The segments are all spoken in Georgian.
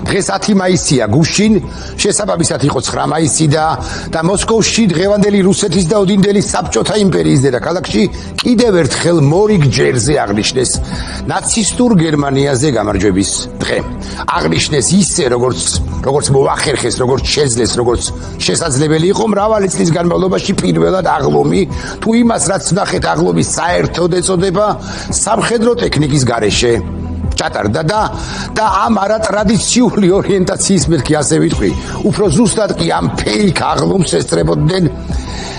დღეს 10 მაისია გუშინ, შესაბამისად იყო 9 მაისი და მოსკოვში დღევანდელი რუსეთის და ოდინდელი საბჭოთა იმპერიის დედაქალაქში კიდევ ერთხელ მორიგ ჯერზე აღნიშნეს ნაცისტურ გერმანიაზე გამარჯვების დღე. აღნიშნეს ისე როგორც მოახერხეს, როგორც შეძლეს, როგორც შესაძლებელი იყო მრავალი წლის განმავლობაში პირველად აღლომი თუ იმას რაც ნახეთ აღლომის საერთოდ ეწოდება სამხედრო ტექნიკის გარეშე ჩატარდა და ამ არატრადიციული ორიენტაციის მეთქი ასე ვიტყვი, უფრო ზუსტად კი ამ ფეიქ აღლომს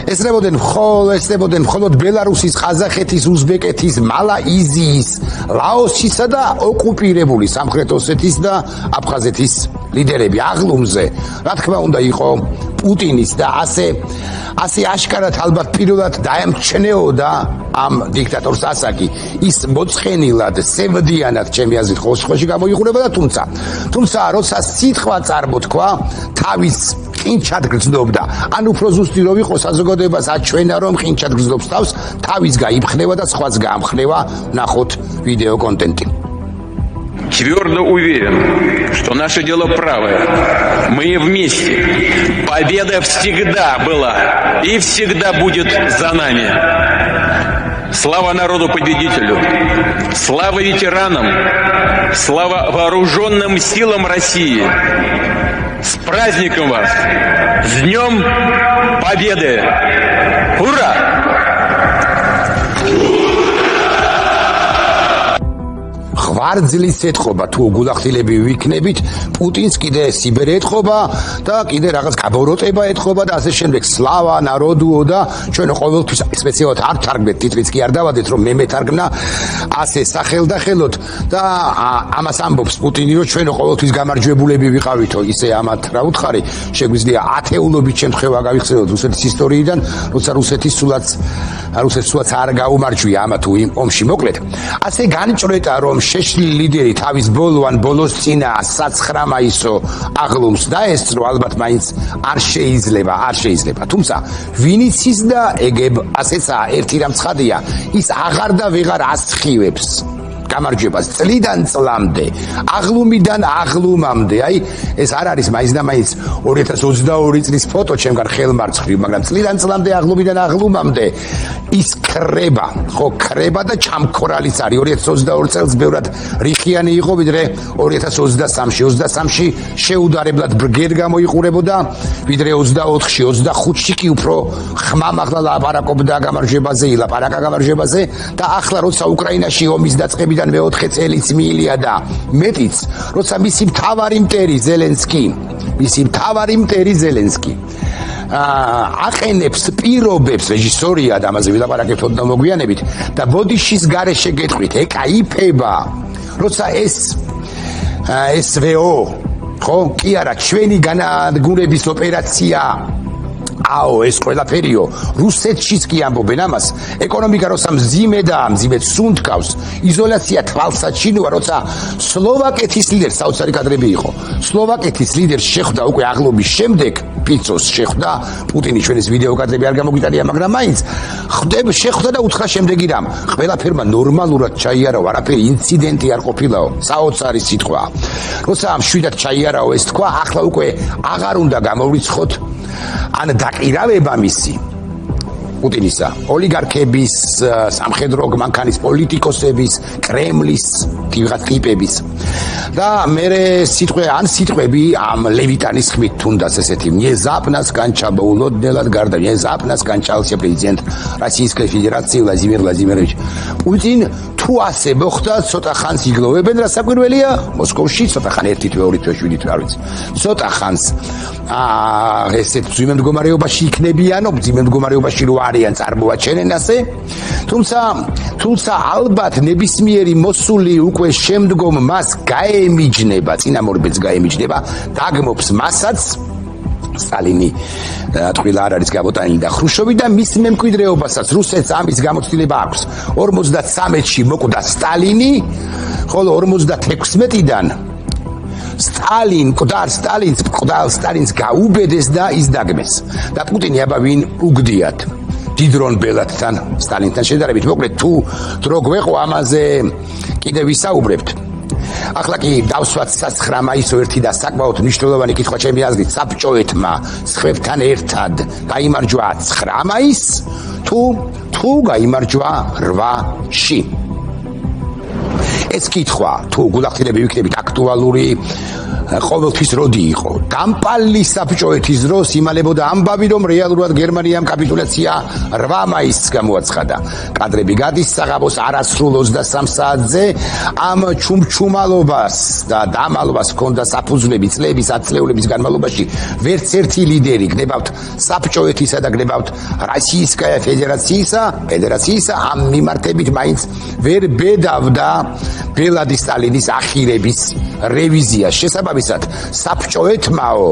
ესწრებოდნენ მხოლოდ ბელარუსის, ყაზახეთის, უზბეკეთის, მალაიზიის, ლაოსისა და ოკუპირებული სამხრეთ ოსეთის და აფხაზეთის ლიდერები აღლუმზე. რა თქმა უნდა იყო პუტინის და ასე აშკარად ალბათ პირველად დაემჩნეოდა ამ დიქტატორს ასაკი ის მოწყენილად სევდიანად ჩემი აზრით ხოშხოში გამოიყურებოდა თუმცა როცა სიტყვა წარმოთქვა თავის ყინჩად გრძნობდა ან უფრო ზუსტი რომ იყო საზოგადოებას აჩვენა რომ ყინჩად გრძნობს თავს თავის გაიფხნევა და სხვაც გაამხნევა ნახოთ ვიდეო კონტენტი. Твердо уверен, что наше дело правое. Мы вместе. Победа всегда была и всегда будет за нами. Слава народу-победителю! Слава ветеранам! Слава вооруженным силам России! С праздником вас! С Днем Победы! Ура! ღვარძლის ეთყობა თუ გულახდილები ვიქნებით პუტინს კიდე სიბერი ეთყობა და კიდე რაღაც გაბოროტება ეთყობა და ასე შემდეგ სლავა ნაროდუო და ჩვენ ყოველთვის სპეციალურად არ თარგმნეთ ტიტრიც კი არ დავადეთ რომ მე მეთარგმნა ასე სახელდახელოდ და ამას ამბობს პუტინი რომ ჩვენ ყოველთვის გამარჯვებულები ვიყავითო ისე ამათ რა უთხარი შეგვიძლია ათეულობით შემთხვევა გავიხსენოთ რუსეთის ისტორიიდან როცა რუსეთი სულაც არ გაუმარჯვია ამა თუ იმ ომში მოკლედ ასე განჭრეტა რომ შეშლილი ლიდერი თავის ბოლოს წინა 9 მაისო აღლუმს დაესწრო ალბათ მაინც არ შეიძლება თუმცა ვინიც ის და ეგებ ასეცა ერთი რამ ცხადია ის აღარ და ვეღარ ასხივებს გამარჯვებას წლიდან წლამდე აღლუმიდან აღლუმამდე აი ეს არ არის მაინც და მაინც 2022 წლის ფოტო ჩემგან ხელმარცხრივ მაგრამ წლიდან წლამდე აღლუმიდან აღლუმამდე ის ქრება და ჩამქორალიც არის 2022 წელს ბევრად რიხიანი იყო ვიდრე 2023-ში შეუდარებლად ბრგერ გამოიყურებოდა ვიდრე 24-ში 25-ში კი უფრო ხმამაღლა ლაპარაკობდა გამარჯვებაზე და ახლა როცა უკრაინაში ომის დაწყებიდან მეოთხე წელიც მიილია და მეტიც როცა მისი მთავარი მტერი ზელენსკი აყენებს პირობებს რეჟისორია და ამაზე ვილაპარაკებთ ოდნავ მოგვიანებით და ბოდიშის გარეშე გეტყვით ეკაიფება როცა SVO ხო კი არა ჩვენი განადგურების ოპერაცია ეს ყველაფერიო რუსეთშიც კი ამბობენ ამას ეკონომიკა როცა მძიმედ სუნთქავს იზოლაცია თვალსაჩინოა როცა სლოვაკეთის ლიდერს საოცარი კადრები იყო სლოვაკეთის ლიდერს შეხვდა უკვე აღლობის შემდეგ პიცოს შეხვდა პუტინი ჩვენის ვიდეო კადრები არ გამოგვიტანია მაგრამ მაინც შეხვდა და უთხრა შემდეგი რამ ყველაფერმა ნორმალურად ჩაიარავა არაფერი ინციდენტი არ ყოფილაო საოცარი სიტყვა როცა მშვიდად ჩაიარავა ეს თქვა ახლა უკვე აღარ უნდა გამოვრიცხოთ ან დაკირავება მისი პუტინისა ოლიგარქების სამხედრო მანქანის პოლიტიკოსების კრემლის ტიპების და მე სიტყვები ამ ლევიტანის ხმით თუნდაც ესეთი внезапно скончал улоднелად გარდა внезапно скончался президент Российской Федерации Владимир Владимирович Путин თუ ასე მოხდა ცოტა ხანს იგლოვებენ რა საკვირველია მოსკოვში ცოტა ხან 1 თვე 2 თვე 7 თვე არ ვიცი ცოტა ხანს ესეთ ძიმე მდგომარეობაში იქნებიანო ძიმე მდგომარეობაში რო არიან წარმოაჩენენ ასე თუმცა ალბათ ნებისმიერი მოსული უკვე შემდგომ მას გაემიჯნება წინამორბედს გაემიჯნება დაგმობს მასაც სტალინი თქვილა არ არის გამოტანილი და ხრუშოვი და მის მემკვიდრეობასაც რუსეთს ამის გამოცდილება აქვს 53-ში მოკვდა სტალინი ხოლო 56-დან სტალინს გაუბედეს და ის დაგმეს და პუტინი აბა ვინ უგდიათ დიდრონ ბელადთან სტალინთან შედარებით მოკლედ თუ დრო გვეყო ამაზე კიდე ვისაუბრებთ ახლა კი დავსვათ 9 მაისს ერთი და საკმაოდ მნიშვნელოვანი კითხვა ჩემი აზრით საბჭოეთმა სხვებთან ერთად გაიმარჯვა 9 მაისს თუ გაიმარჯვა 8-ში. ეს კითხვა თუ გულახდილები ვიქნებით აქტუალური ყოველთვის როდი იყო დამპალი საბჭოეთის დროს იმალებოდა ამბავი რომ რეალურად გერმანიამ კაპიტულაცია 8 მაისს გამოაცხადა. კადრები გადის საღამოს არასრულ 23 საათზე ამ ჩუმჩუმალობას და დამალობას ჰქონდა საფუძვლები წლების ათწლეულების განმავლობაში ვერც ერთი ლიდერი გნებავთ საბჭოეთისა და გნებავთ რუსიისკაია ფედერაციისა ამ მიმართებით მაინც ვერ ბედავდა ბელადი სტალინის ახირების რევიზიას. შესაბამისად საბჭოეთმაო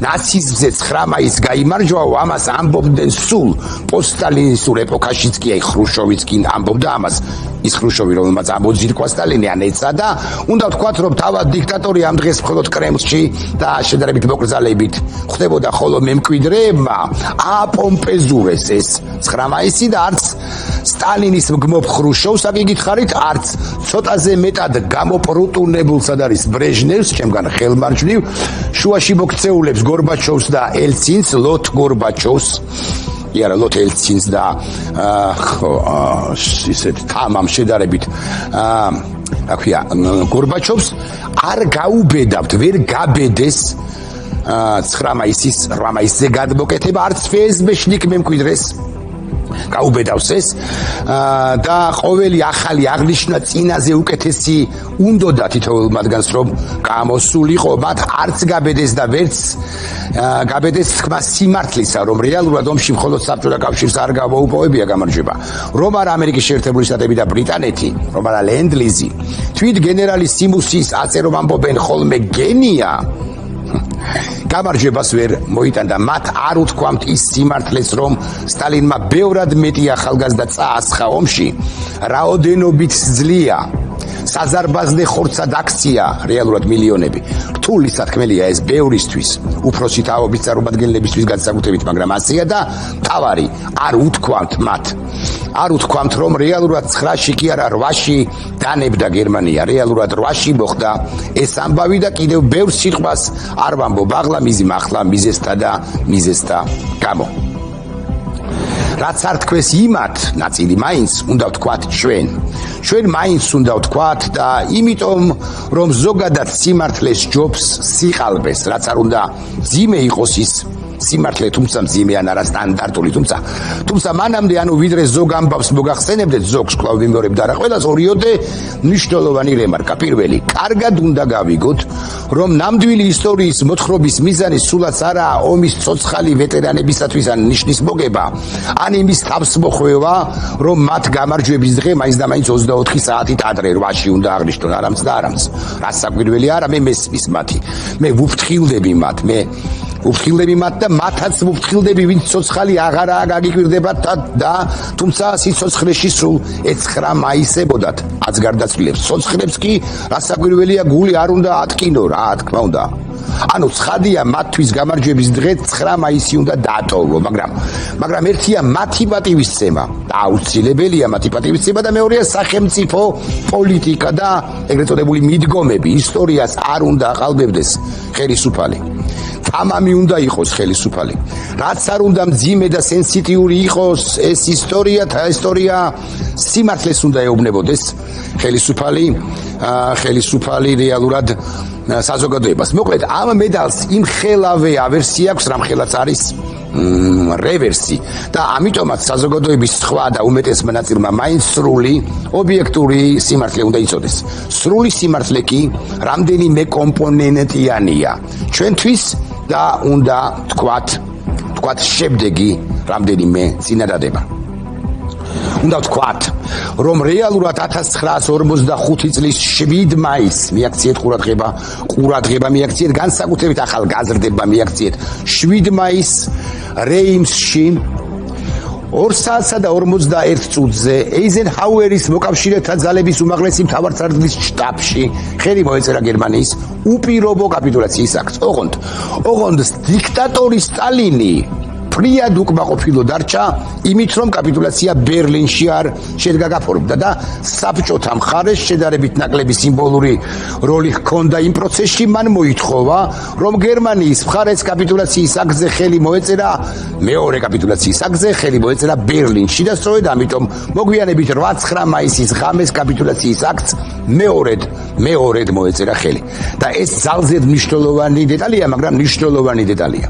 ნაციზმზე 9 მაისს გაიმარჯვაო ამას ამბობდნენ სულ პოსტსტალინისტურ ეპოქაშიც კი აი ხრუშოვიც კი ამბობდა ამას ის ხრუშოვი რომელმაც ამოძირკვა სტალინი ან ეცადა უნდა ვთქვათ რომ თავად დიქტატორი ამ დღეს მხოლოდ კრემლში და შედარებით მოკრძალებით ხდებოდა ხოლო მემკვიდრეებმა აპომპეზურეს ეს 9 მაისი და არც სტალინის მგმობ ხრუშოვს აკითხარით არც ცოტაზე მეტად გამოპრუტუნებულსა და არის ბრეჟნევს ჩემგან ხელმარჯვნივ შუაში მოქცეულებს გორბაჩოვს და ელცინს ლოთ გორბაჩოვს იარა ლოთ ელცინს და ისეთ თამამ შედარებით რა ქვია გორბაჩოვს არ გაუბედავთ ვერ გაბედეს 9 მაისის 8 მაისზე გადმოკეთება არც ფსბ-შნიკ მემკვიდრეს გაუბედავს ეს და ყოველი ახალი აღნიშვნა წინაზე უკეთესი უნდოდა თითოეულ მათგანს რომ გამოსულიყო მათ არც გაბედეს და ვერც გაბედეს თქმა სიმართლისა რომ რეალურად ომში მხოლოდ საბჭოთა კავშირს არ გამოუპოვებია გამარჯვება რომ არა ამერიკის შეერთებული შტატები და ბრიტანეთი რომ არა ლენდ-ლიზი თვით გენერალი სიმუსის აწერომ ამბობენ ხოლმე გენია გამარჯვებას ვერ მოიტანდა მათ არ უთქვამთ ის სიმართლეს რომ სტალინმა ბევრად მეტი ახალგაზრდა წაასხა ომში რაოდენობით ძლია საზარბაზნე ხორცად აქცია რეალურად მილიონები რთული სათქმელია ეს ბევრისთვის უფროსი თაობის წარმომადგენლებისთვის განსაკუთრებით მაგრამ ასეა და თავარი არ უთქვამთ მათ არ უთქვამთ რომ რეალურად 9-ში კი არა 8-ში დანებდა გერმანია რეალურად 8-ში მოხდა ეს ამბავი და კიდევ ბევრ სიტყვას არ ვამბობ აღლა მიზიმახლა მიზესთა გამო რაც არ თქვეს იმათ ნაწილი მაინც უნდა ვთქვათ ჩვენ მაინც უნდა ვთქვათ და იმიტომ რომ ზოგადად სიმართლეს ჯობს სიყალბეს რაც არ უნდა ძიმე იყოს ის სიმართლე თუმცა მძიმე ან არა სტანდარტული თუმცა მანამდე ანუ ვიდრე ზოგ ამბავს მოგახსენებდეთ ზოგს კვლავ ვიმეორებ და რა ყველას ორიოდე მნიშვნელოვანი რემარკა პირველი კარგად უნდა გავიგოთ რომ ნამდვილი ისტორიის მოთხრობის მიზანი სულაც არაა ომის ცოცხალი ვეტერანებისათვის ან ნიშნის მოგება ან იმის თავს მოხვევა რომ მათ გამარჯვების დღე მაინც და მაინც 24 საათით ადრე 8-ში უნდა აღნიშნონ არამც რაც საკვირველი არა მე მესმის მათი მე ვუფრთხილდები მათ და მათაც ვუფრთხილდები ვინც ცოცხალი აღარაა გაგიკვირდებათ და თუმცა სიცოცხლეში სულ 9 მაისებოდათ აც გარდაცვლილებს ცოცხლებს კი რასაკვირველია გული არ უნდა ატკინო რა თქმა უნდა ანუ ცხადია მათთვის გამარჯვების დღე 9 მაისი უნდა დატოვო მაგრამ ერთია მათი პატივისცემა და აუცილებელია მათი პატივისცემა და მეორეა სახელმწიფო პოლიტიკა და ეგრეთ წოდებული მიდგომები ისტორიას არ უნდა აყალბებდეს ხელისუფალი ამამი უნდა იყოს ხელისუფალი რაც არ უნდა მძიმე და სენსიტიური იყოს ეს ისტორია სიმართლეს უნდა ეუბნებოდეს ხელისუფალი რეალურად საზოგადოებას მოკლედ ამ მედალს იმ ხელავე ავერსია აქვს რამ ხელაც არის რევერსი და ამიტომაც საზოგადოების სხვა და უმეტესმა ნაწილმა მაინც სრული ობიექტური სიმართლე უნდა იცოდეს სრული სიმართლე კი რამდენიმე კომპონენტიანია ჩვენთვის და უნდა თქვათ შემდეგი რამდენიმე წინადადება უნდა ვთქვათ რომ რეალურად 1945 წლის 7 მაისს მიაქციეთ ყურადღება მიაქციეთ განსაკუთრებით ახალგაზრდებმა მიაქციეთ 7 მაისს რეიმსში 2 საათსა და 41 წუთზე ეიზენჰაუერის მოკავშირეთა ძალების უმაღლესი მთავარსარდლის შტაბში ხელი მოეწერა გერმანიის უპირობო კაპიტულაციის აქტს. ოღონდ დიქტატორი სტალინი ფრიად უკმაყოფილო დარჩა იმით, რომ კაპიტულაცია ბერლინში არ შედგა გაფორმდა და საბჭოთა მხარეს შედარებით ნაკლები სიმბოლური როლი ჰქონდა იმ პროცესში. მან მოითხოვა, რომ გერმანიის მხარეს კაპიტულაციის აქტზე ხელი მოეწერა მეორე კაპიტულაციის აქტზე ხელი მოეწერა ბერლინში და სწორედ ამიტომ მოგვიანებით 8-9 მაისის ღამეს კაპიტულაციის აქტს მეორედ მოეწერა ხელი. და ეს ძალზედ მნიშვნელოვანი დეტალია, მაგრამ მნიშვნელოვანი დეტალია.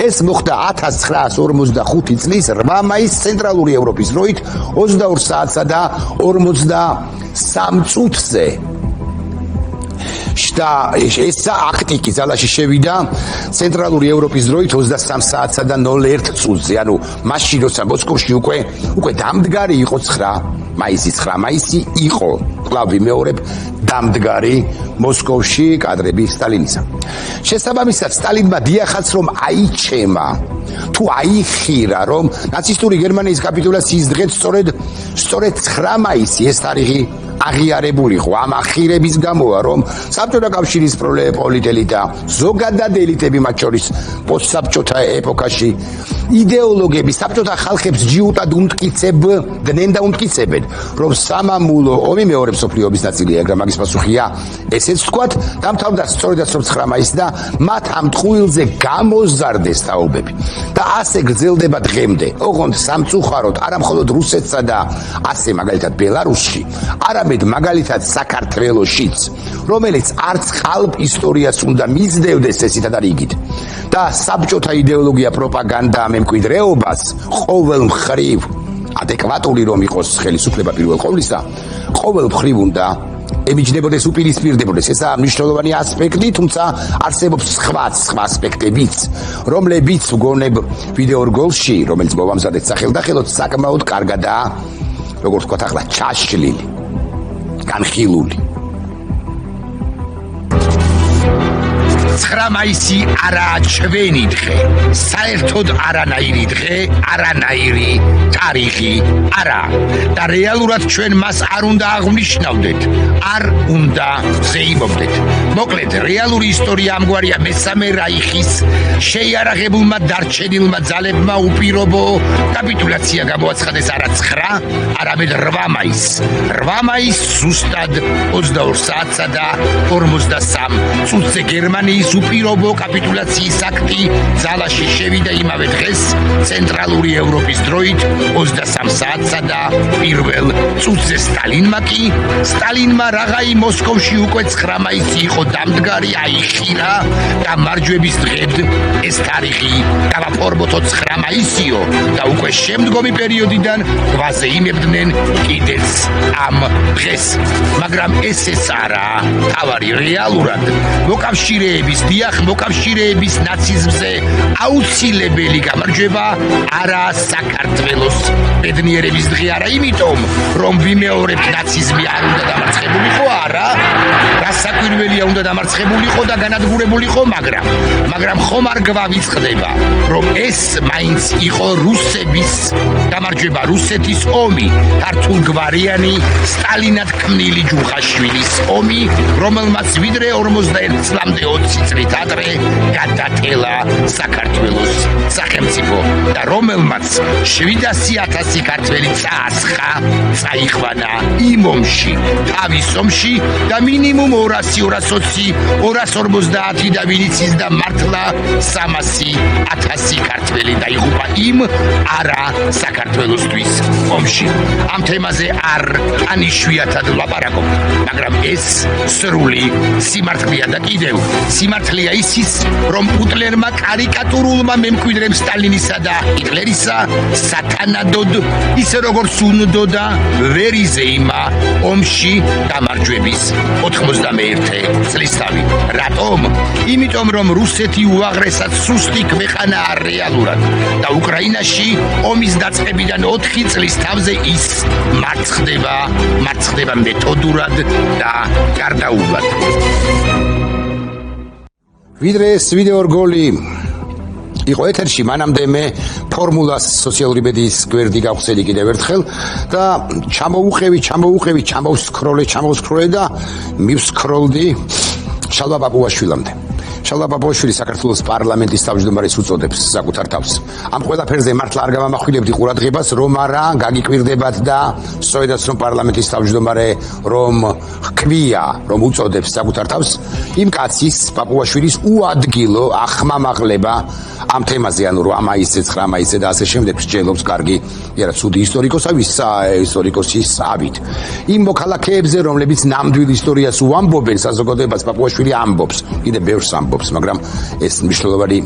ეს მოხდა 1945 წლის 8 მაისს ცენტრალური ევროპის დროით 22 საათსა და 53 წუთზე. და ეს აქტი კი ძალაში შევიდა ცენტრალური ევროპის დროით 23 საათსა და 01 წუთზე. ანუ მაშინ როცა მოსკოვში უკვე დამდგარი იყო 9 მაისი იყო. კვლავ ვიმეორებ, დამდგარი მოსკოვში კადრები სტალინისა. შესაბამისად სტალინმა დიახაც რომ აიჩემა თუ აიხირა რომ ნაცისტური გერმანიის კაპიტულაციის დღეს სწორედ 9 მაისი ეს თარიღი აღიარებული ხო. ამ ახირების გამოა რომ საბჭოთა კავშირის პოლიტელი და ზოგადად ელიტები, მათ შორის პოსტსაბჭოთა ეპოქაში იდეოლოგები საბჭოთა ხალხებს ჯიუტად უმტკიცებდნენ და უმტკიცებენ, რომ სამამულო ომი მეორე მსოფლიო ომის ნაწილია, მაგრამ მაგის პასუხია ესეც ვთქვათ, დამთავრდა სწორედ 9 მაისს და მათ ამ ტყუილზე გამოზარდეს თაობები. და ასე გრძელდება დღემდე. ოღონდ სამწუხაროდ არა მხოლოდ რუსეთსა და ასე მაგალითად ბელარუსში, არამედ მაგალითად საქართველოშიც, რომელიც არც ხალხ ისტორიას უნდა მისდევდეს ესეთ და რიგით. და საბჭოთა იდეოლოგია პროპაგანდა მემკვიდრეობას ყოველ მხრივ ადეკვატური რომ იყოს ხელისუფლება პირველ ყოვლისა, ყოველ მხრივ უნდა ემიჯნებოდეს, უპირისპირდებოდეს. ესაა მნიშვნელოვანი ასპექტი, თუმცა არსებობს სხვა ასპექტებიც, რომლებიც ვგონებ ვიდეო რგოლში, რომელიც მოვამზადეთ სახელდახელოდ, საკმაოდ კარგადაა, როგორც ვთქვათ ახლა, ჩაშლილი, განხილული. 9 მაისი არაა ჩვენი დღე, საერთოდ არანაირი დღე, არანაირი თარიღი არა. და რეალურად ჩვენ მას არ უნდა აღვნიშნავდეთ, არ უნდა ზეიმობდეთ. მოკლედ, რეალური ისტორია ამგვარია მესამე რაიხის შეიარაღებულმა დარჩენილმა ძალებმა უპირობო კაპიტულაცია გამოაცხადეს არა 9, არამედ 8 მაისს. 8 მაისს ზუსტად 22 საათსა და 53 წუთზე გერმანიის უპირობო კაპიტულაციის აქტი ძალაში შევიდა იმავე დღეს ცენტრალური ევროპის დროით 23 საათსა და 1 წუთზე. სტალინმა რაღაცა მოსკოვში უკვე 9 მაისი იყო დამდგარი, აიხირა და მარჯვების დღედ ეს თარიღი დავაფორმოთ 9 მაისიო და უკვე შემდგომი პერიოდიდან გვაზეიმებდნენ კიდეც ამ დღეს. მაგრამ ესეც არა თავარი რეალურად მოკავშირეების ნაციზმზე აუცილებელი გამარჯვება არა საქართველოს ბედნიერების დღე არა იმიტომ რომ ვიმეორებთ ნაციზმი არ უნდა დამარცხებულიყო არა გასაკვირველია უნდა დამარცხებულიყო და განადგურებულიყო მაგრამ ხომ არ გვავიწყდება რომ ეს მაინც იყო რუსების გამარჯვება რუსეთის ომი ქართულგვარიანი სტალინად ქმნილი ჯუხაშვილის ომი რომელმაც ვიდრე 41 წლამდე 20 წლით ადრე გადატელა საქართველოს სახელმწიფო და რომელმაც 700,000 ქართველი წაიხვანა იმ ომში თავის ომში და მინიმუმ 200-250 და ვინც ის და მართლა 300,000 ქართველი დაიღუპა იმ არა საქართველოსთვის ომში. ამ თემაზე არ ანიშვიათად ვლაპარაკობ, მაგრამ ეს სრული სიმართლეა და კიდევ სიმართლეა ისიც, რომ პუტლერმა კარიკატურულმა მემკვიდრემ სტალინისა და ჰიტლერისა სათანადოდ ისე როგორც უნდოდა ვერ იზეიმა ომში გამარჯვების 91 წლისთავი. რატომ? იმიტომ რომ რუსეთი უაღრესად სუსტი ქვეყანაა რეალურად და უკრაინაში ომის დაწყებიდან 4 წლის თავზე ის მარცხდება მეთოდურად და გარდაუვლად. ვიდრე ეს ვიდეო რგოლი იყო ეთერში, მანამდე მე ფორმულას სოციალური მედიის გვერდი გავხსენი კიდევ ერთხელ და ჩამოვსკროლე და მივსკროლდი შალვა პაპუაშვილამდე. შალვა პაპუაშვილი საქართველოს პარლამენტის თავმჯდომარეს უწოდებს საკუთარ თავს. ამ ყველაფერზე მართლა არ გამამახვილებდი ყურადღებას, რომ არა გაგიკვირდებათ და სწორედაც რომ პარლამენტის თავმჯდომარე რომ ჰქვია, რომ უწოდებს საკუთარ თავს, იმ კაცის პაპუაშვილის უადგილო ახმამაღლება ამ თემაზე, ანუ 8 მაისზე, 9 მაისზე და ასე შემდეგ მსჯელობს კარგი, იარა ცუდი ისტორიკოსა, ვისა ისტორიკოსის ავით. იმ მოქალაქეებზე, რომლებიც ნამდვილ ისტორიას უამბობენ, საზოგადოებას პაპუაშვილი ამბობს, კიდე ბევრს ამბობს, მაგრამ ეს მნიშვნელოვანი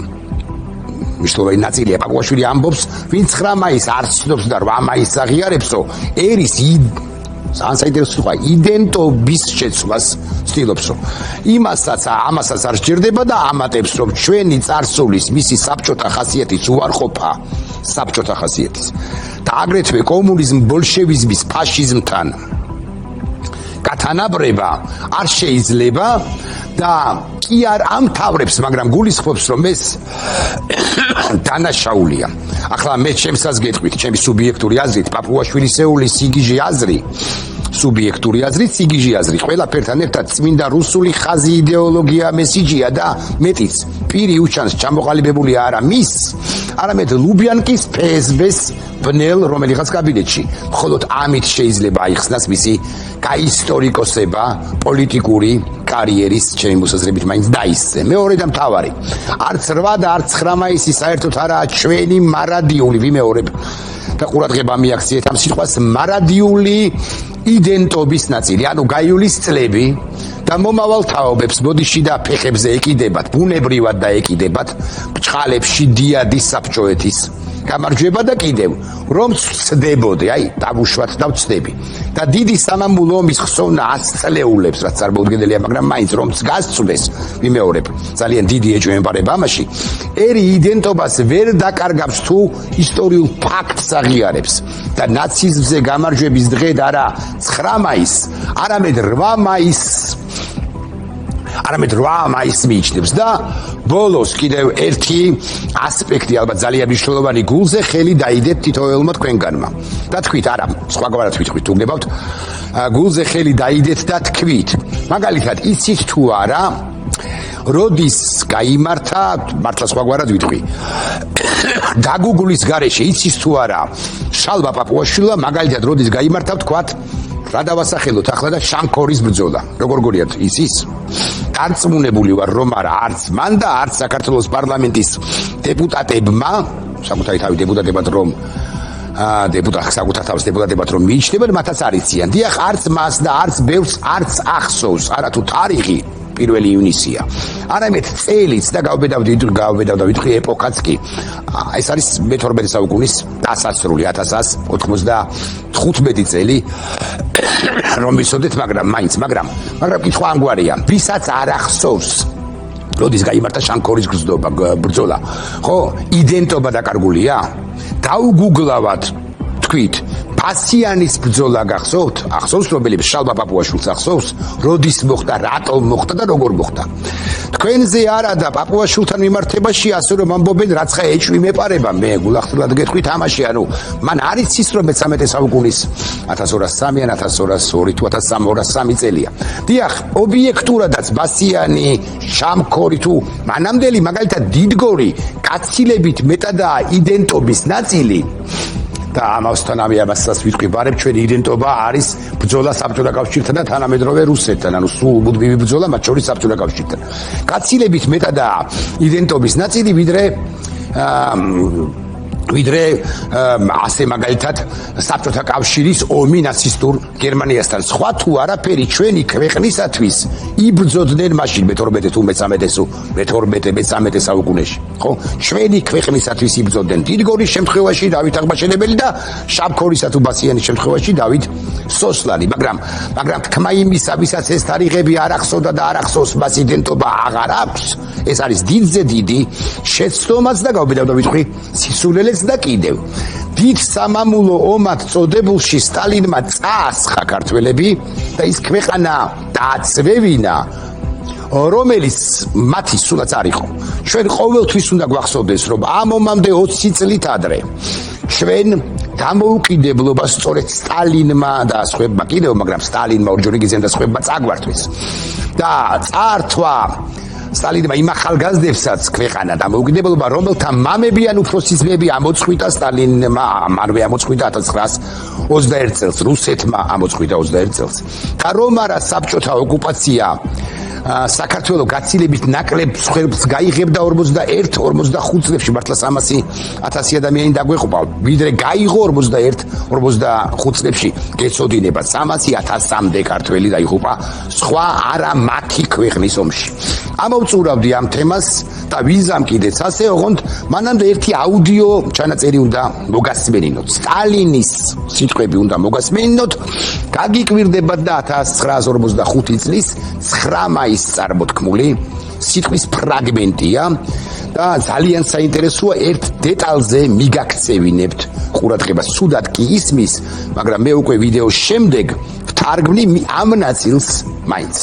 ნაწილია. პაპუაშვილი ამბობს, ვინც 9 მაისს არ ცნობს და 8 მაისს აღიარებსო, ერის საინტერესო სხვა იდენტობის შეცვლას ცდილობსო. ამასაც არ სჭირდება და ამატებს, რომ ჩვენი წარსულის მისი საბჭოთა ხასიათის უარყოფა, საბჭოთა ხასიათის და აგრეთვე კომუნიზმ ბოლშევიზმის ფაშიზმთან გათანაბრება არ შეიძლება და კი არ ამთავრებს, მაგრამ გულისხმობს, რომ ეს დანაშაულია. ახლა მე ჩემსაც გეტყვით, ჩემი სუბიექტური აზრით, პაპუაშვილისეული სიგიჟე აზრი, სუბიექტური აზრით, სიგიჟე აზრი, ყველაფერთან ერთად წმინდა რუსული ხაზი იდეოლოგია მესიჯია და მეტიც პირი უჩანს ჩამოყალიბებული არა მის, არამედ ლუბიანკის ფსბ-ს ბნელ რომელიღაც კაბინეტში. მხოლოდ ამით შეიძლება აიხსნას მისი გაისტორიკოსება პოლიტიკური კარიერის ჩემი მოსაზრებით მაინც დაისწე. მეორე და მთავარი, არც 8 და არც 9 მაისი საერთოდ არაა ჩვენი მარადიული, ვიმეორებ და ყურადღება მიაქციეთ ამ სიტყვას, მარადიული იდენტობის ნაწილი, ანუ გაიulis წლები და მომავალ თაობებს ბოდიში და ფეხებზე ეკიდებათ, ბუნებრივად და ეკიდებათ ბჭყალებში დიადის საბჭოეთის გამარჯვება და კიდევ რომ ვწდებოდი, დავუშვათ და ვწდები. და დიდი სამამულო ომის ხსოვნა 100 წლეულებს, რაც წარმოუდგენელია, მაგრამ მაინც რომ გასწვდეს, ვიმეორებ, ძალიან დიდი ეჭვი ემყარება ამაში. ერი იდენტობას ვერ დაკარგავს თუ ისტორიულ ფაქტს აღიარებს და ნაციზმზე გამარჯვების დღე და არა 9 მაისს, არამედ 8 მაისს მიიჩნევს და ბოლოს კიდევ ერთი ასპექტი, ალბათ ძალიან მნიშვნელოვანი, გულზე ხელი დაიდეთ თითოეულმა თქვენგანმა და თქვით, არა, სხვაგვარად ვიტყვით, თუ გნებავთ, გულზე ხელი დაიდეთ და თქვით, მაგალითად, იცით თუ არა, როდის გაიმართა, მართლა სხვაგვარად ვიტყვი, დაგუგლის გარეშე, იცით თუ არა, შალვა პაპუაშვილმა, მაგალითად, როდის გაიმართა, ვთქვათ, რა დავასახელოთ ახლა და შანქორის ბრძოლა. როგორ გორიათ იცის? დარწმუნებული ვარ, რომ არა, არც მან და არც საქართველოს პარლამენტის დეპუტატებმა, საკუთარი თავი დეპუტატებად რომ საკუთარ თავს დეპუტატებად რომ მიიჩნევენ, მათაც არ იციან. დიახ, არც მას და არც ბევრს არც ახსოვს, არა თუ თარიღი 1 ივნისია. არამედ წელიც და გავბედავ და ვიტყვი ეპოქაც კი. ეს არის მე-12 საუკუნის დასასრული 1195 წელი რომ ვიცოდეთ, მაგრამ კითხვა ამგვარია, ვისაც არ ახსოვს როდის გაიმართა შანქორის ბრძოლა, ხო, იდენტობა დაკარგულია? დაუგუგლავად თქვით, ფასიანის ბრძოლა გახსოვთ? ახსოვს რომელი შალვა პაპუაშვილს ახსოვს? როდის მოხდა, რატომ მოხდა და როგორ მოხდა? თქვენზე არა და პაპუაშვილთან მიმართებაში ასე რომ ამბობენ, რაცხა ეჭვი მეპარება, მე გულახდილად გეტყვით ამაში, ანუ მან არ იცის რომ მე-13 საუკუნის 1203-ან 1202 თუ 1203 წელია. დიახ, ობიექტურადაც ბასიანი, შამქორი თუ მანამდელი მაგალითად დიდგორი კაცილებით მეტადაა იდენტობის ნაწილი. და ამასთან ამასაც ვიტყვი, ბარებ ჩვენი იდენტობა არის ბრძოლა საბჭოთა კავშირთან და თანამედროვე რუსეთთან, ანუ სულ მუდმივი ბრძოლა მათ შორის საბჭოთა კავშირთან. კაცილებით მეტადაა იდენტობის ნაწილი, ვიდრე ასე მაგალითად საბჭოთა კავშირის ომი ნაცისტურ გერმანიასთან. სხვა თუ არაფერი ჩვენი ქვეყნისათვის იბრძოდნენ მაშინ მე-12 თუ მე-13 საუკუნეში, ხო? ჩვენი ქვეყნისათვის იბრძოდნენ დიდგორის შემთხვევაში დავით აღმაშენებელი და შამქორისა თუ ბასიანის შემთხვევაში დავით სოსლანი, მაგრამ თქმა იმისა, ვისაც ეს თარიღები არ ახსოვდა და არ ახსოვს, მას იდენტობა აღარ აქვს, ეს არის დიდზე დიდი შეცდომაც და გავბედავ და ვიტყვი, სისულელე და კიდევ დიდ სამამულო ომად წოდებულში სტალინმა წაასხა ქართველები და ის ქვეყანა დააწვევინა, რომელიც მათი სულაც არ იყო. ჩვენ ყოველთვის უნდა გვახსოვდეს, რომ ამ ომამდე 20 წლით ადრე ჩვენ დამოუკიდებლობა სწორედ სტალინმა და სხვებმა კიდევ, მაგრამ სტალინმა ორჯერ იგიზემ და სხვებმა წაგვართვეს და წაართვა სტალინმა იმ ახალგაზრდებსაც ქვეყანა და მოუკიდებლობა, რომელთა მამები ან უფროსი ძმები ამოწყვიტა სტალინმა, მანვე ამოწყვიტა 1921 წელს, რუსეთმა ამოწყვიტა 21 წელს. და რომ არა საბჭოთა ოკუპაცია საქართველოს გაცილებით ნაკლებ მსხვერპლს გაიღებდა 41-45 წლებში, მართლა 300,000 ადამიანი დაგვეყობა, ვიდრე გაიღო 41-45 წლებში, გეცოდინება 300,000-მდე ქართველი დაიღუპა სხვა არა მათი ქვეყნის ომში. ამოვწურავდი ამ თემას და ვიზამ კიდეც ასე, ოღონდ მანამდე ერთი აუდიო ჩანაწერი უნდა მოგასმენინოთ. სტალინის სიტყვები უნდა მოგასმენინოთ, გაგიკვირდებათ და 1945 წლის 9 მაისს წარმოთქმული სიტყვის ფრაგმენტია და ძალიან საინტერესოა, ერთ დეტალზე მიგაქცევინებთ ყურადღებას. სუდად კი ისმის, მაგრამ მე უკვე ვიდეოს შემდეგ ვთარგმნი ამ ნაწილს მაინც.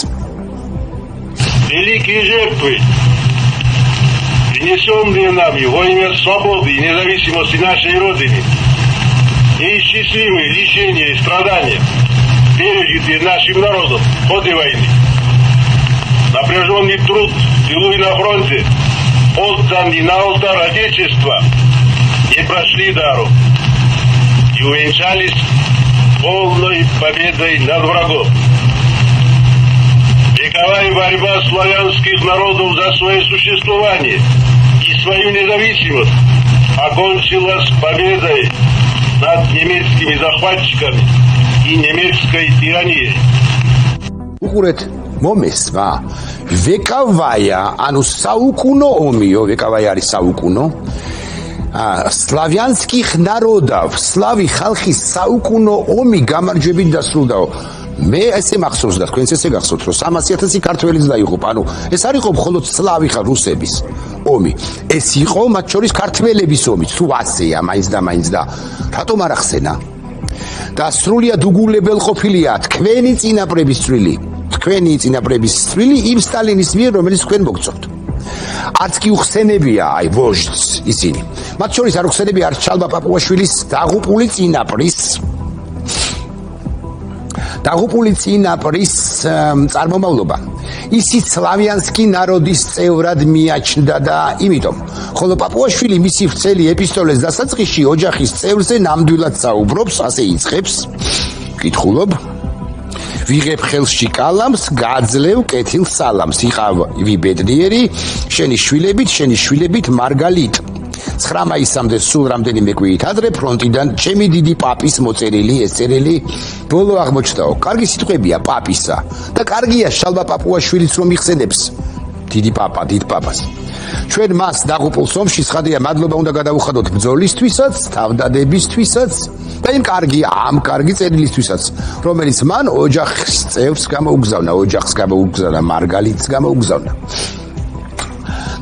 Великие жертвы, принесенные нами во имя свободы и независимости нашей Родины, неисчислимые лишения и страдания, пережитые нашим народом в ходе войны, напряженный труд в тылу и на фронте, отданный на алтарь Отечества, не прошли даром и увенчались полной победой над врагом. Вековая борьба славянских народов за свое существование и свою независимость окончилась победой над немецкими захватчиками и немецкой тиранией. უყურეთ, მომესმა, ვეკავაია, ანუ საუკუნო ომიო, ვეკავაია არის საუკუნო. სლავიანსკიხ ნაროდავ, სლავი ხალხის საუკუნო ომი გამარჯვებით დასრულდაო. მე ესე მახსოვს და თქვენც ესე გახსოვთ, რომ 300,000 ქართველიც დაიღუპა. ანუ ეს არ იყო მხოლოდ სლავი რუსების ომი. ეს იყო მათ შორის ქართველების ომი. თუ ასეა, მაინც და რატომ არ ახსენა? და სრულიად უგულებელყოფილია თქვენი წინაპრების წვლილი. თქვენი წინაპრების წვლილი იმ სტალინის მიერ, რომელიც თქვენ მოგწონთ. არც კი უხსენებია, აი ვოჟდს ისინი. მათ შორის არ უხსენებია არც ჩალბა პაპუაშვილის დაღუპული წინაპრის წარმომავლობა. ისიც სლავიანსკი ნაროდის წევრად მიაჩნდა და იმიტომ, ხოლო პაპუაშვილი მისი ვრცელი ეპისტოლეს დასაწყისში ოჯახის წევრზე ნამდვილად საუბრობს, ასე იწყებს, ვკითხულობ, ვიღებ ხელში კალამს, გაძლევ კეთილ სალამს, იყავი ბედნიერი, შენი შვილებით მარგალიტ. 9 მაისამდე სულ რამდენიმე კვირით ადრე ფრონტიდან ჩემი დიდი პაპის მოწერილი ეს წერილი ბოლო აღმოჩნდაო. კარგი სიტყვებია პაპისა და კარგია შალვა პაპუაშვილიც რომ იხსენებს დიდი პაპას. ჩვენ მას დაღუპულ ომში ცხადია მადლობა უნდა გადავუხადოთ ბრძოლისთვისაც, თავდადებისთვისაც და იმ კარგი წერილისთვისაც, რომელიც მან ოჯახის წევრს გამოუგზავნა, მარგალიტს გამოუგზავნა.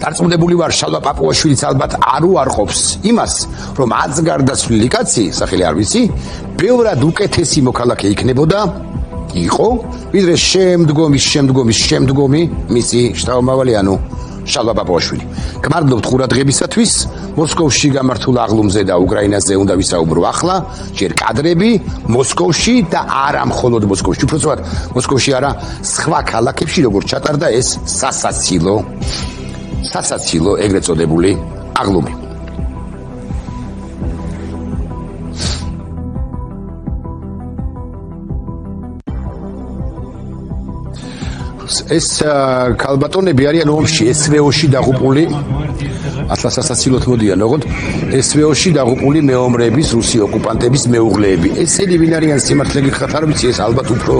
დარწმუნებული ვარ, შალვა პაპუაშვილიც ალბათ არ უარყოფს იმას, რომ აცგარდაცვლილი კაცი, სახელი არ ვიცი, ბევრად უკეთესი მოქალაქე იყო, ვიდრე შემდგომი მისი შთამომავალი, ანუ შალვა პაპუაშვილი. გმადლობთ ყურადღებისათვის. მოსკოვში გამართულ აღლუმზე და უკრაინაზე უნდა ვისაუბრო ახლა, ჯერ კადრები მოსკოვში და არა მხოლოდ მოსკოვში, უბრალოდ მოსკოვში არა, სხვა ქალაქებში როგორც ჩატარდა ეს სასაცილო ეგრეთ წოდებული აღლუმი. ეს ქალბატონები არიან ომში, SVO-ში დაღუპული, ახლა სასაცილოდ მოდიან, ოღონდ SVO-ში დაღუპული მეომრების, რუსი ოკუპანტების მეუღლეები. ესენი ვინ არიან, სიმართლე გითხრათ, არ ვიცი, ეს ალბათ უფრო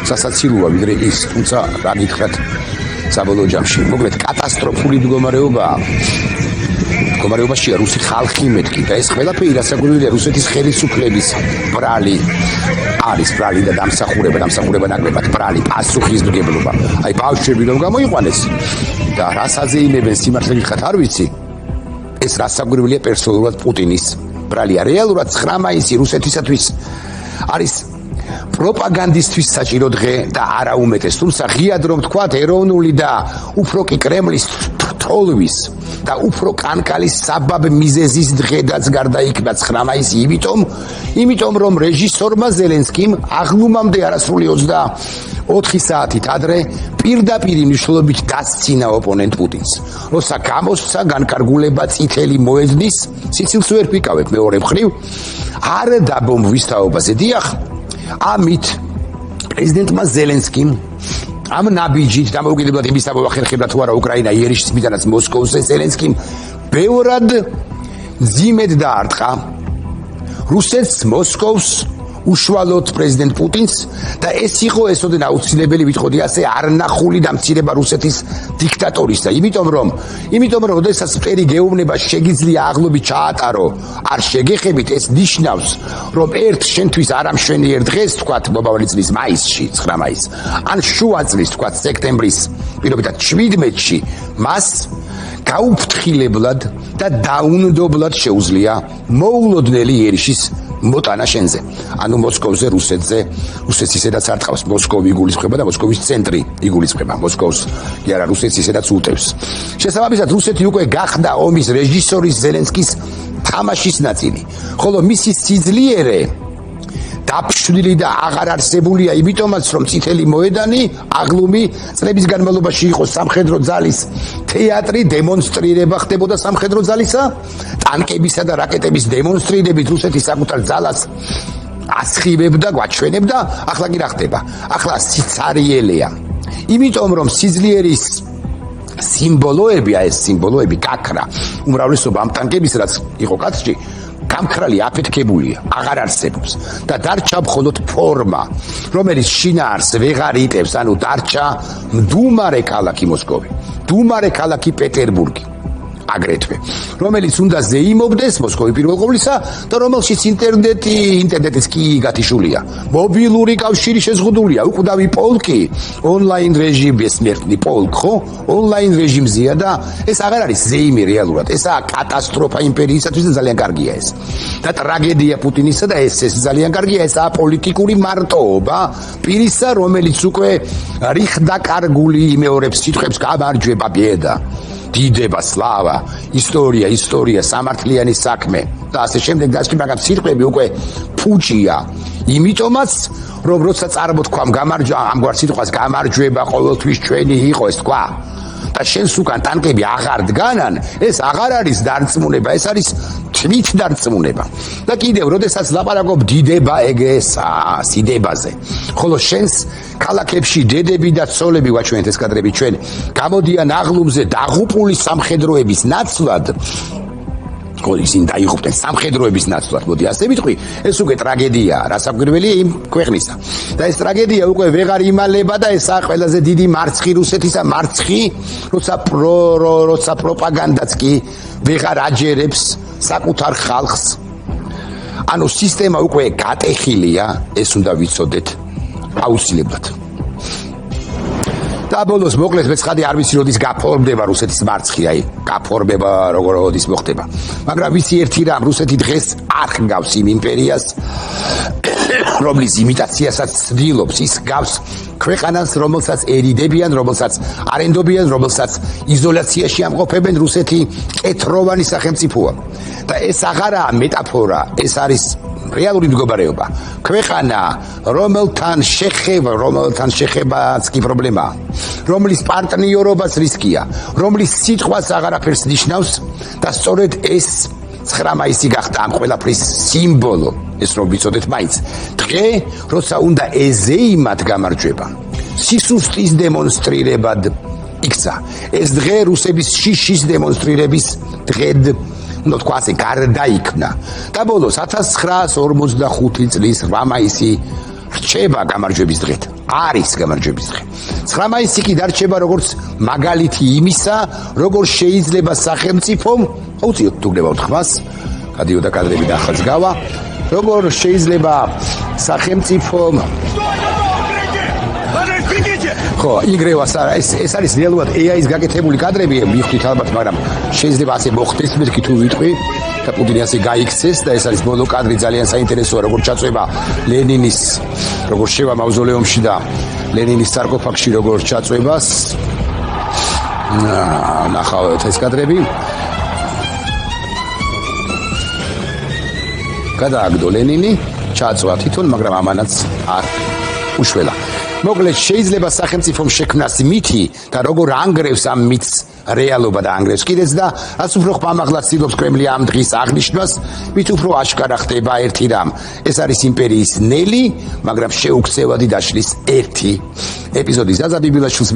სასაცილოა ვიდრე ის, თუმცა რა გითხრათ საბოლოო ჯამში. მოკლედ, კატასტროფული მდგომარეობაშია რუსი ხალხი მეთქი და ეს ყველაფერი რასაკვირველია რუსეთის ხელისუფლების ბრალი და დამსახურება ნაკლებად ბრალი პასუხისმგებლობა. აი ბავშვები რომ გამოიყვანეს და რას აზეიმებენ, სიმართლე გითხრათ, არ ვიცი. ეს რასაკვირველია პერსონალურად პუტინის ბრალია. რეალურად 9 მაისი რუსეთისათვის არის პროპაგანდისტვის საჭირო დღე და არა უმეტეს, თუმცა ღიად რომ თქვათ, ეროვნული და უფრო კი კრემლის თოლვის და უფრო კანკალის საბაბ მიზეზის დღედაც გარდაიქმნა 9 მაისი, იმიტომ რომ რეჟისორმა ზელენსკიმ აღლუმამდე არასრული 4 საათით ადრე პირდაპირ მნიშვნელობით დასცინა ოპონენტ პუტინს. როცა გამოსცა განკარგულება წითელი მოედნის, სიცილს ვერ ვიკავებ მეორე მხრივ, არ დაბომბვის თაობაზე. დიახ, ამით პრეზიდენტმა ზელენსკიმ ამ ნაბიჯით დამოუკიდებლად იმის ამოახერხებდა თუ არა უკრაინა იერიშის მიდანაც მოსკოვზე ზელენსკიმ ბევრად ძიმედ დაარტყა რუსეთს მოსკოვს უშუალოდ პრეზიდენტ პუტინს და ეს იყო ესოდენ აუცილებელი ვიტყოდი ასე არნახული დამცირება რუსეთის დიქტატორისა. იმიტომ რომ როდესაც მტერი გეუბნება შეგიძლია აღლობი ჩაატარო არ შეგეხებით ეს ნიშნავს რომ ერთ შენთვის არ ამშვენიერ დღეს თქვათ მომავალი წლის მაისში 9 მაისს ან შუა წლის თქვათ სექტემბრის პირობითად 17-ში მას გაუფრთხილებლად და დაუნდობლად შეუძლია მოულოდნელი იერიშის მოტანა შენზე. ანუ მოსკოვზე, რუსეთზე, რუსეთს ისედაც არ ტყავს. მოსკოვი იგულისხმება და მოსკოვის ცენტრი იგულისხმება. მოსკოვს კი არა, რუსეთს ისედაც უტევს. შესაბამისად, რუსეთი უკვე გახდა ომის რეჟისორის ზელენსკის თამაშის ნაწილი. ხოლო მისი სიძლიერე დაფშვილი და აღარ არსებულია, იმიტომაც რომ წითელი მოედანი, აღლუმი წლების განმავლობაში იყო სამხედრო ძალის თეატრი, დემონსტრირება ხდებოდა სამხედრო ძალისა, ტანკებისა და რაკეტების დემონსტრირებით რუსეთი საკუთარ ძალას ასხივებდა, გვაჩვენებდა, ახლა კი რა ხდება? ახლა სიცარიელეა. იმიტომ რომ სიძლიერის სიმბოლოები, ეს სიმბოლოები გაქრა, უმრავლესობა ამ ტანკების რაც იყო კაცში გამქრალი აფეთქებულია, აღარ არსებობს და დარჩა მხოლოდ ფორმა, რომელიც შინაარს ვეღარ იტევს, ანუ დარჩა მდუმარე ქალაქი მოსკოვი, მდუმარე ქალაქი პეტერბურგი, აგრეთვე, რომელიც უნდა ზეიმობდეს მოსკოვი პირველ ყოვლისა და რომელშიც ინტერნეტიც კი გათიშულია, მობილური კავშირი შეზღუდულია, უკვდავი პოლკი, ონლაინ რეჟიმი, სმერტნი პოლკ, ხო? ონლაინ რეჟიმზეა და ეს აღარ არის ზეიმი რეალურად, ესაა კატასტროფა იმპერიისათვის და ძალიან კარგია ეს. და ტრაგედია პუტინისა და ეს ძალიან კარგია, ესაა პოლიტიკური მარტოობა პირისა, რომელიც უკვე რიხდა კარგული იმეორებს სიტყვებს გამარჯვება, ბიედა. დიდება, სლავა, ისტორია, სამართლიანი საქმე და ასე შემდეგ და ასე მაგრამ სიტყვები უკვე ფუჭია. იმიტომაც რომ როცა წარმოთქვამ ამგვარ სიტყვას გამარჯვება ყოველთვის ჩვენი იყო ეს თქვა და შენს უკან ტანკები აღარ დგანან, ეს აღარ არის დარწმუნება, ეს არის თვით დარწმუნება. და კიდევ, როდესაც ლაპარაკობ დიდება ეგესა, სიდებაზე, ხოლო შენს ქალაქებში დედები და ცოლები ვაჩვენეთ ეს კადრები ჩვენ გამოდიან აღლუმზე დაღუპული სამხედროების ნაცვლად, ისინი დაიღუპნენ სამხედროების ნაცვლად, მოდი ასე ვიტყვი, ეს უკვე ტრაგედიაა, რასაკვირველია იმ ქვეყნისა. და ეს ტრაგედია უკვე ვეღარ იმალება და ესაა ყველაზე დიდი მარცხი რუსეთისა, მარცხი, როცა პროპაგანდაც კი ვეღარ აჯერებს საკუთარ ხალხს. ანუ სისტემა უკვე გატეხილია, ეს უნდა ვიცოდეთ აუცილებლად. და ბოლოს მოკლედ მეცხადი არ ვიცი როდის გაფორმდება რუსეთის მარცხი, გაფორმება როდის მოხდება. მაგრამ ვიცი ერთი რამ, რუსეთი დღეს არ ჰგავს იმ იმპერიას, რომლის იმიტაციასაც ცდილობს, ის გავს ქვეყანას, რომელსაც ერიდებიან, რომელსაც არენდობიან, რომელსაც იზოლაციაში ამყოფებენ, რუსეთი კეთროვანი სახელმწიფოა. და ეს აღარაა მეტაფორა, ეს არის რეალური მდგომარეობა. ქვეყანა, რომელთან შეხებაც კი პრობლემაა, რომლის პარტნიორობაც რისკია, რომლის სიტყვას აღარაფერს ნიშნავს და სწორედ ეს 9 მაისი გახდა ამ ყველაფრის სიმბოლო. ეს რომ ვიცოდეთ მაინც. დღე, როცა უნდა ეზეიმად გამარჯვება, სისუსტის დემონსტრირებად იქცა. ეს დღე რუსების შიშის დემონსტრირების დღედ უნდა თქვა ასე გარდაიქმნა. და ბოლოს 1945 წლის 8 მაისი რჩება გამარჯვების დღედ. არის გამარჯვების დღე. 9 მაისი კი დარჩება როგორც მაგალითი იმისა, როგორ შეიძლება სახელმწიფომ, აუცილებლად თუ გნებავთ ხმას, გადიოდა კადრები და ახალს გავა, როგორ შეიძლება სახელმწიფომ ხო, იგრევას არა, ეს არის რეალურად AI-ის გაკეთებული კადრები, მივხვდით ალბათ, მაგრამ შეიძლება ასე მოხდეს, მეთქი თუ ვიტყვი და პუტინი ასე გაიქცეს და ეს არის ბოლო კადრი, ძალიან საინტერესოა, როგორ ჩაწვება ლენინის, როგორ შევა მავზოლეუმში და ლენინის სარკოფაგში როგორ ჩაწვებას. ნახავთ ეს კადრები. გადააგდო ლენინი, ჩაწვა თვითონ, მაგრამ ამანაც არ უშველა. მოკლედ შეიძლება სახელმწიფომ შექმნას მითი და როგორ ანგრევს ამ მითს რეალობა და ანგრევს კიდეც და რაც უფრო ხმამაღლა ცდილობს კრემლი ამ დღის აღნიშვნას, მით უფრო აშკარა ხდება ერთი რამ. ეს არის იმპერიის ნელი, მაგრამ შეუქცევადი დაშლის ერთი ეპიზოდი. ზაზა ბიბილაშვილს